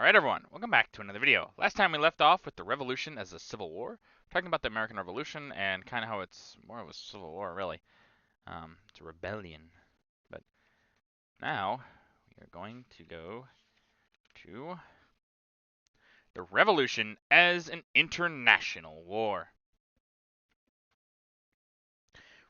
Alright everyone, welcome back to another video. Last time we left off with the Revolution as a civil war, talking about the American Revolution and kind of how it's more of a civil war, really. It's a rebellion. But now, we are going to go to the Revolution as an international war.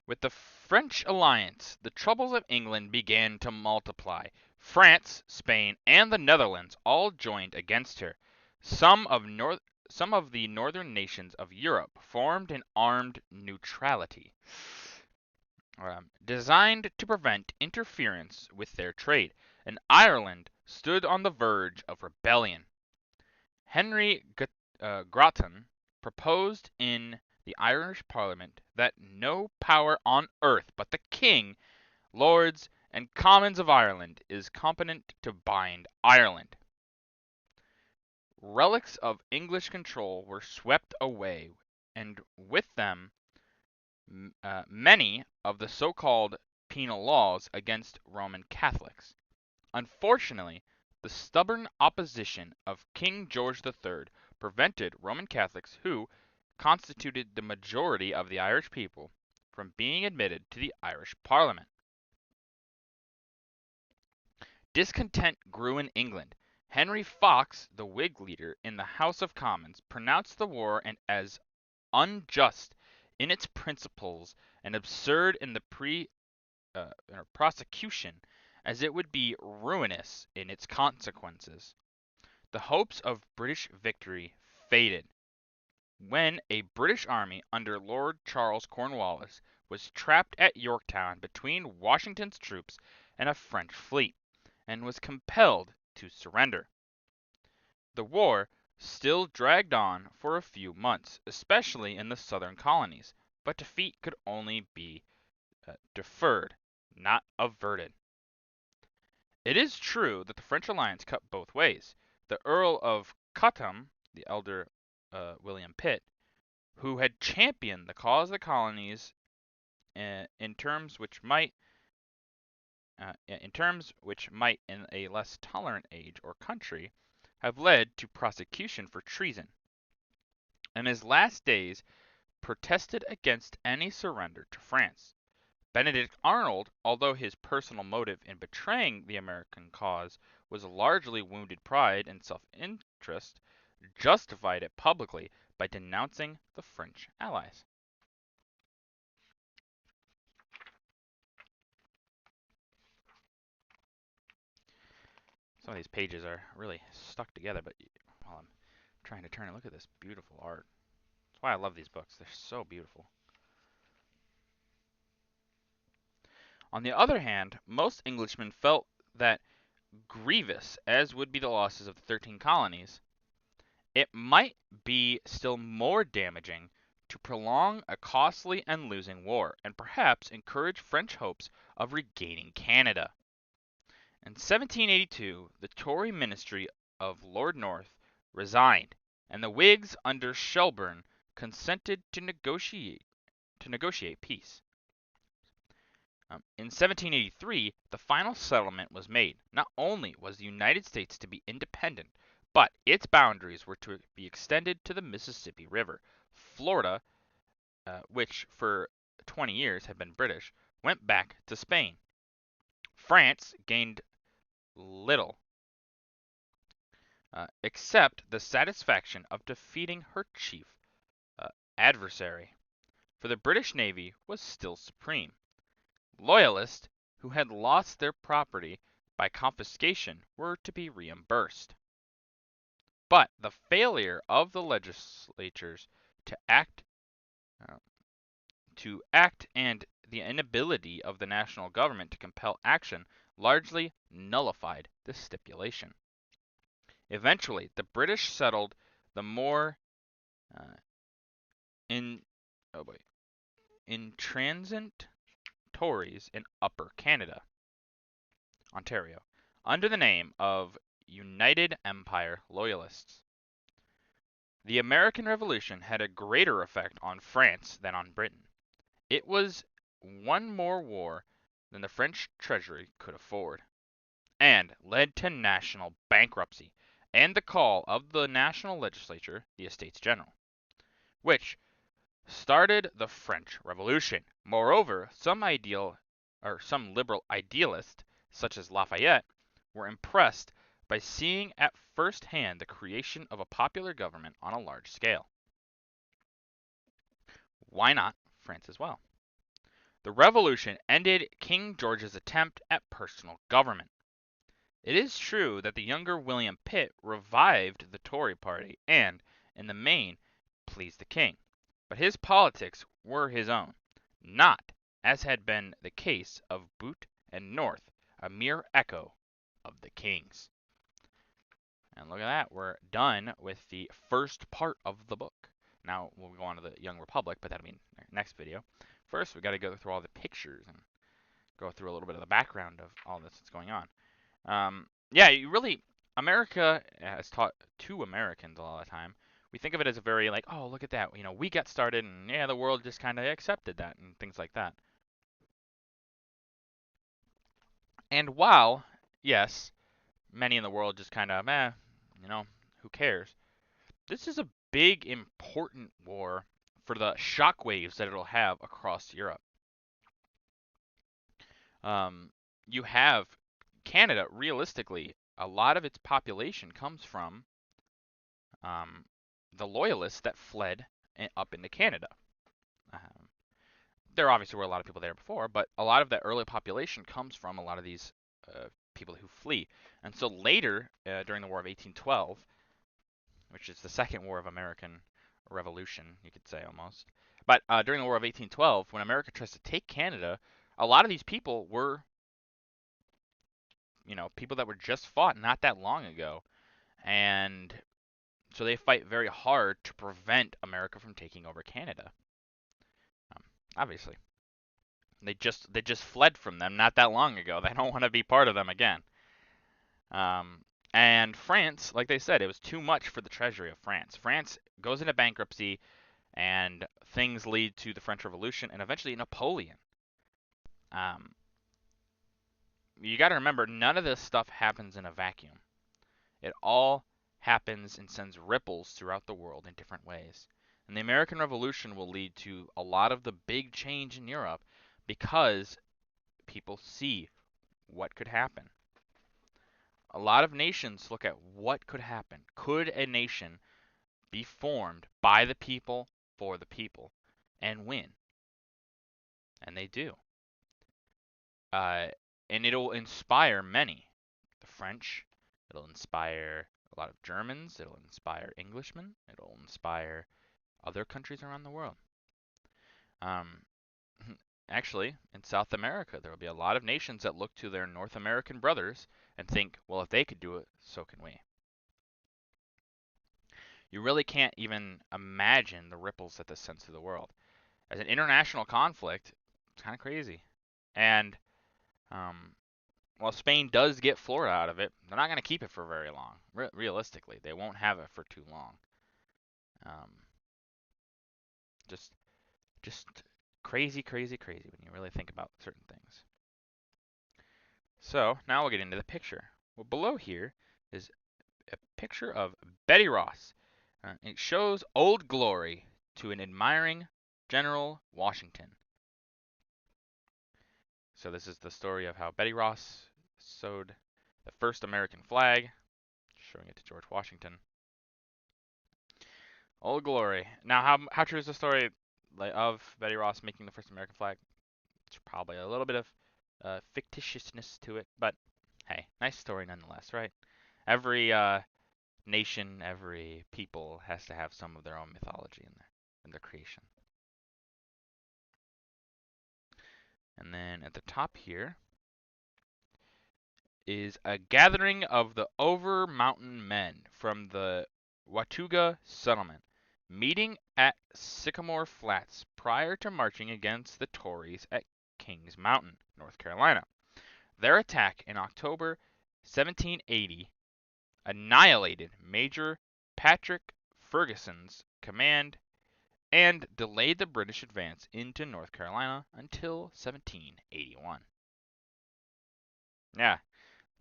With the French alliance, the troubles of England began to multiply. France, Spain, and the Netherlands all joined against her. Some of the northern nations of Europe formed an armed neutrality, designed to prevent interference with their trade, and Ireland stood on the verge of rebellion. Henry Grattan proposed in the Irish Parliament that no power on earth but the King, Lords, and Commons of Ireland is competent to bind Ireland. Relics of English control were swept away, and with them many of the so-called penal laws against Roman Catholics. Unfortunately, the stubborn opposition of King George III prevented Roman Catholics, who constituted the majority of the Irish people, from being admitted to the Irish Parliament. Discontent grew in England. Henry Fox, the Whig leader in the House of Commons, pronounced the war as unjust in its principles and absurd in the prosecution, as it would be ruinous in its consequences. The hopes of British victory faded when a British army under Lord Charles Cornwallis was trapped at Yorktown between Washington's troops and a French fleet, and was compelled to surrender. The war still dragged on for a few months, especially in the southern colonies, but defeat could only be deferred, not averted. It is true that the French alliance cut both ways. The Earl of Chatham, the elder William Pitt, who had championed the cause of the colonies in terms which might in a less tolerant age or country have led to prosecution for treason. In his last days protested against any surrender to France. Benedict Arnold, although his personal motive in betraying the American cause was largely wounded pride and self-interest, justified it publicly by denouncing the French allies. Some of these pages are really stuck together, but while I'm trying to turn and look at this beautiful art. That's why I love these books. They're so beautiful. On the other hand, most Englishmen felt that, grievous as would be the losses of the 13 colonies, it might be still more damaging to prolong a costly and losing war, and perhaps encourage French hopes of regaining Canada. In 1782, the Tory ministry of Lord North resigned, and the Whigs under Shelburne consented to negotiate peace. In 1783, the final settlement was made. Not only was the United States to be independent, but its boundaries were to be extended to the Mississippi River. Florida, which for 20 years had been British, went back to Spain. France gained little, except the satisfaction of defeating her chief adversary, for the British Navy was still supreme. Loyalists who had lost their property by confiscation were to be reimbursed. But the failure of the legislatures to act and the inability of the national government to compel action largely nullified this stipulation. Eventually, the British settled the more intransigent Tories in Upper Canada, Ontario, under the name of United Empire Loyalists. The American Revolution had a greater effect on France than on Britain. It was one more war than the French treasury could afford, and led to national bankruptcy, and the call of the national legislature, the Estates General, which started the French Revolution. Moreover, some liberal idealists, such as Lafayette, were impressed by seeing at first hand the creation of a popular government on a large scale. Why not France as well? The revolution ended King George's attempt at personal government. It is true that the younger William Pitt revived the Tory party and, in the main, pleased the king, but his politics were his own, not, as had been the case of Bute and North, a mere echo of the king's. And look at that, we're done with the first part of the book. Now we'll go on to the Young Republic, but that'll be in our next video. First, we got to go through all the pictures and go through a little bit of the background of all this that's going on. Yeah, America has taught to Americans a lot of the time. We think of it as a very like, oh, look at that, we got started, and yeah, the world just kind of accepted that and things like that. And while, yes, many in the world just kind of, who cares? This is a big, important war for the shockwaves that it'll have across Europe. You have Canada, realistically, a lot of its population comes from the loyalists that fled up into Canada. There obviously were a lot of people there before, but a lot of that early population comes from a lot of these people who flee. And so later, during the War of 1812, which is the second war of American Revolution, you could say almost. But during the War of 1812, when America tries to take Canada, a lot of these people were, people that were just fought not that long ago. And so they fight very hard to prevent America from taking over Canada. Obviously. They just fled from them not that long ago. They don't want to be part of them again. And France, like they said, it was too much for the treasury of France. France goes into bankruptcy, and things lead to the French Revolution and eventually Napoleon. You got to remember, none of this stuff happens in a vacuum. It all happens and sends ripples throughout the world in different ways. And the American Revolution will lead to a lot of the big change in Europe because people see what could happen. A lot of nations look at what could happen. Could a nation be formed by the people, for the people, and win? And they do. And it'll inspire many. The French, it'll inspire a lot of Germans, it'll inspire Englishmen, it'll inspire other countries around the world. Actually, in South America, there will be a lot of nations that look to their North American brothers and think, well, if they could do it, so can we. You really can't even imagine the ripples that this sends through the world. As an international conflict, it's kind of crazy. And while Spain does get Florida out of it, they're not going to keep it for very long. Realistically, they won't have it for too long. Just crazy, crazy, crazy when you really think about certain things. So now we'll get into the picture. Well, below here is a picture of Betty Ross. It shows Old Glory to an admiring General Washington. So this is the story of how Betty Ross sewed the first American flag, showing it to George Washington. Old Glory. Now, how true is the story of Betty Ross making the first American flag? It's probably a little bit of fictitiousness to it, but hey, nice story nonetheless, right? Every nation, every people has to have some of their own mythology in their creation. And then at the top here is a gathering of the Over Mountain men from the Watauga settlement, meeting at Sycamore Flats prior to marching against the Tories at Kings Mountain, North Carolina. Their attack in October 1780 annihilated Major Patrick Ferguson's command and delayed the British advance into North Carolina until 1781. Yeah,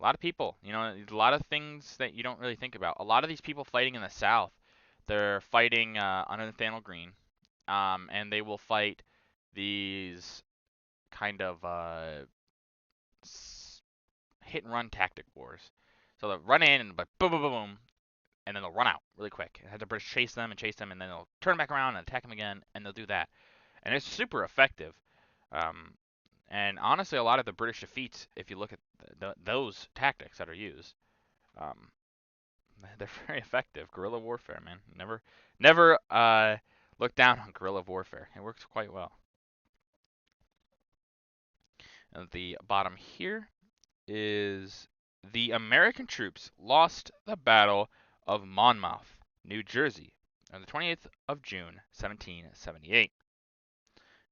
A lot of people, a lot of things that you don't really think about. A lot of these people fighting in the South, they're fighting under Nathaniel Greene, and they will fight these kind of hit and run tactic wars. So they'll run in and like boom, boom, boom, boom, and then they'll run out really quick. And have the British chase them and chase them, and then they'll turn back around and attack them again, and they'll do that. And it's super effective. Um, and honestly, a lot of the British defeats, if you look at those tactics that are used, um, they're very effective. Guerrilla warfare, man. Never look down on guerrilla warfare. It works quite well. And at the bottom here is the American troops lost the Battle of Monmouth, New Jersey, on the 28th of June, 1778.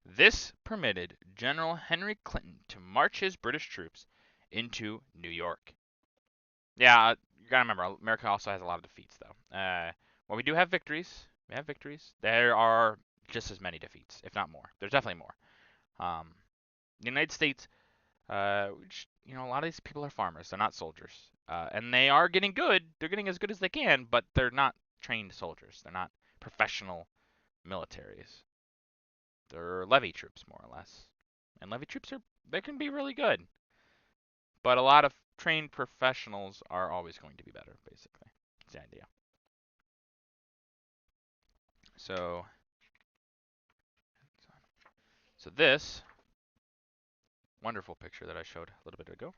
This permitted General Henry Clinton to march his British troops into New York. Yeah, you gotta remember, America also has a lot of defeats, though. Well, we do have victories. We have victories. There are just as many defeats, if not more. There's definitely more. The United States, which, a lot of these people are farmers. They're not soldiers. And they are getting good. They're getting as good as they can, but they're not trained soldiers. They're not professional militaries. They're levy troops, more or less. And levy troops they can be really good. But a lot of trained professionals are always going to be better, basically. That's the idea. So this wonderful picture that I showed a little bit ago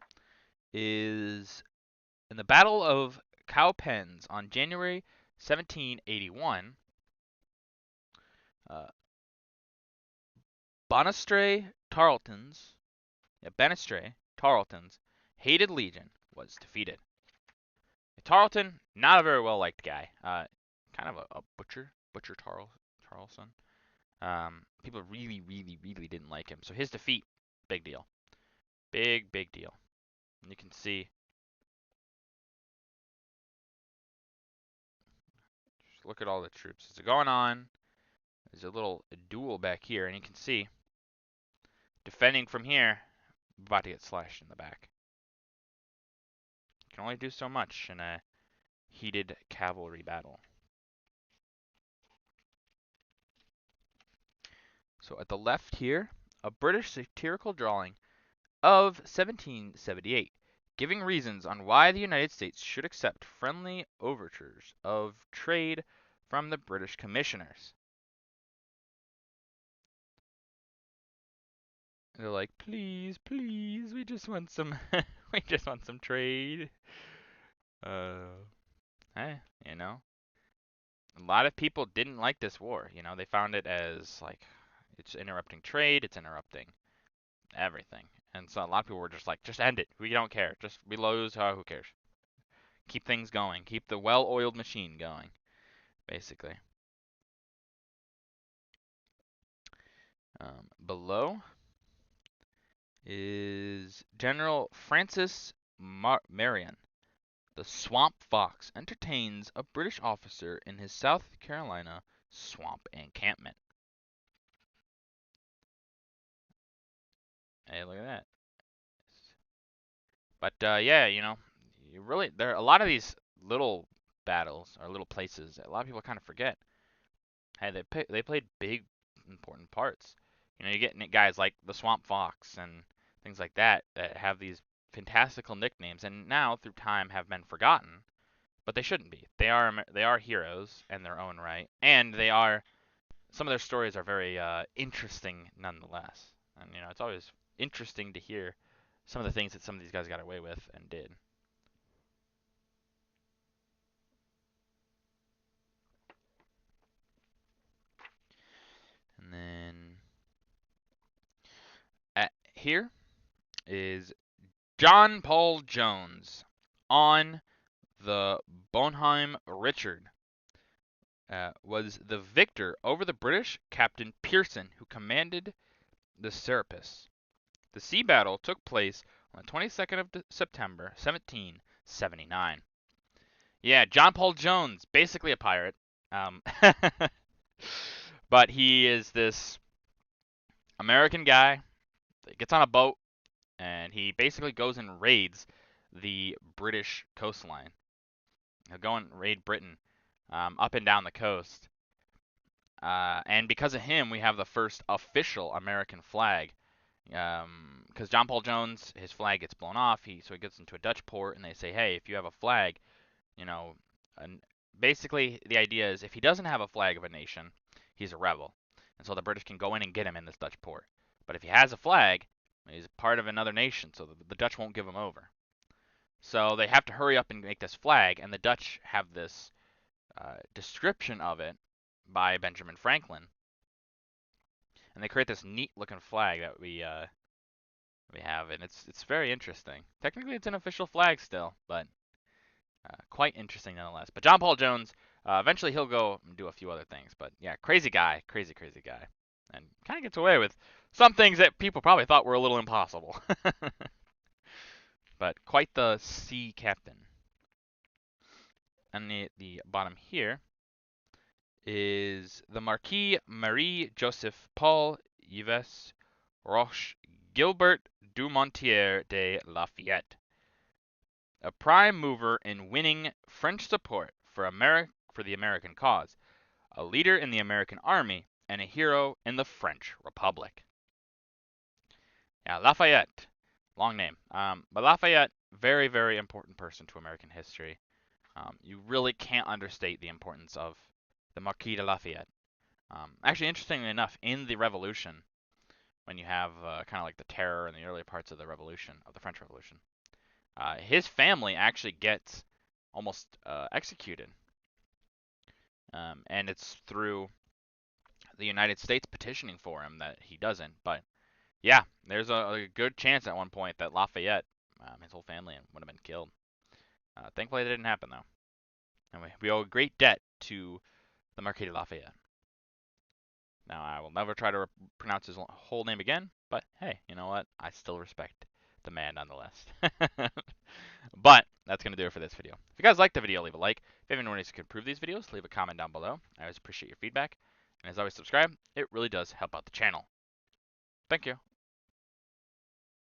is in the Battle of Cowpens on January 1781. Banastre Tarleton's hated legion was defeated. Tarleton, not a very well liked guy. Kind of a butcher Tarleton. People really, really, really didn't like him. So his defeat, big deal. Big deal. And you can see, just look at all the troops. It's going on. There's a little duel back here, and you can see, defending from here, about to get slashed in the back. You can only do so much in a heated cavalry battle. So at the left here, a British satirical drawing of 1778, giving reasons on why the United States should accept friendly overtures of trade from the British commissioners. They're like, please, please, we just want some, we just want some trade. Hey, a lot of people didn't like this war. They found it as like, it's interrupting trade, it's interrupting everything. And so a lot of people were just like, just end it. We don't care. Just we lose. Who cares? Keep things going. Keep the well-oiled machine going, basically. Below is General Francis Marion. The Swamp Fox entertains a British officer in his South Carolina swamp encampment. Hey, look at that. But yeah, you really there are a lot of these little battles or little places that a lot of people kind of forget. Hey, they played big important parts. You get guys like the Swamp Fox and things like that that have these fantastical nicknames, and now through time have been forgotten. But they shouldn't be. They are heroes in their own right, and some of their stories are very interesting nonetheless. And it's always interesting to hear some of the things that some of these guys got away with and did. And then here is John Paul Jones on the Bonhomme Richard. Was the victor over the British Captain Pearson, who commanded the Serapis. The sea battle took place on the 22nd of September, 1779. Yeah, John Paul Jones, basically a pirate. But he is this American guy that gets on a boat, and he basically goes and raids the British coastline. He'll go and raid Britain up and down the coast. And because of him, we have the first official American flag. Because John Paul Jones, his flag gets blown off. So he gets into a Dutch port, and they say, hey, if you have a flag, you know, and basically the idea is if he doesn't have a flag of a nation, he's a rebel, and so the British can go in and get him in this Dutch port. But if he has a flag, he's part of another nation, so the Dutch won't give him over. So they have to hurry up and make this flag, and the Dutch have this description of it by Benjamin Franklin, and they create this neat-looking flag that we have, and it's very interesting. Technically, it's an official flag still, but quite interesting nonetheless. But John Paul Jones, eventually he'll go and do a few other things. But yeah, crazy guy, crazy guy, and kind of gets away with some things that people probably thought were a little impossible. But quite the sea captain. And the bottom here is the Marquis Marie Joseph Paul Yves Roche Gilbert Dumontier de Lafayette, a prime mover in winning French support for the American cause, a leader in the American army, and a hero in the French Republic. Yeah, Lafayette, long name. But Lafayette, very important person to American history. You really can't understate the importance of the Marquis de Lafayette. Actually, interestingly enough, in the Revolution, when you have kind of like the terror in the early parts of the Revolution, of the French Revolution, his family actually gets almost executed. And it's through the United States petitioning for him that he doesn't. But yeah, there's a good chance at one point that Lafayette, his whole family, would have been killed. Thankfully, that didn't happen, though. And we owe a great debt to the Marquis de Lafayette. Now, I will never try to pronounce his whole name again, but hey, you know what? I still respect the man nonetheless. But that's going to do it for this video. If you guys liked the video, leave a like. If you have any ways you can improve these videos, leave a comment down below. I always appreciate your feedback. And as always, subscribe. It really does help out the channel. Thank you.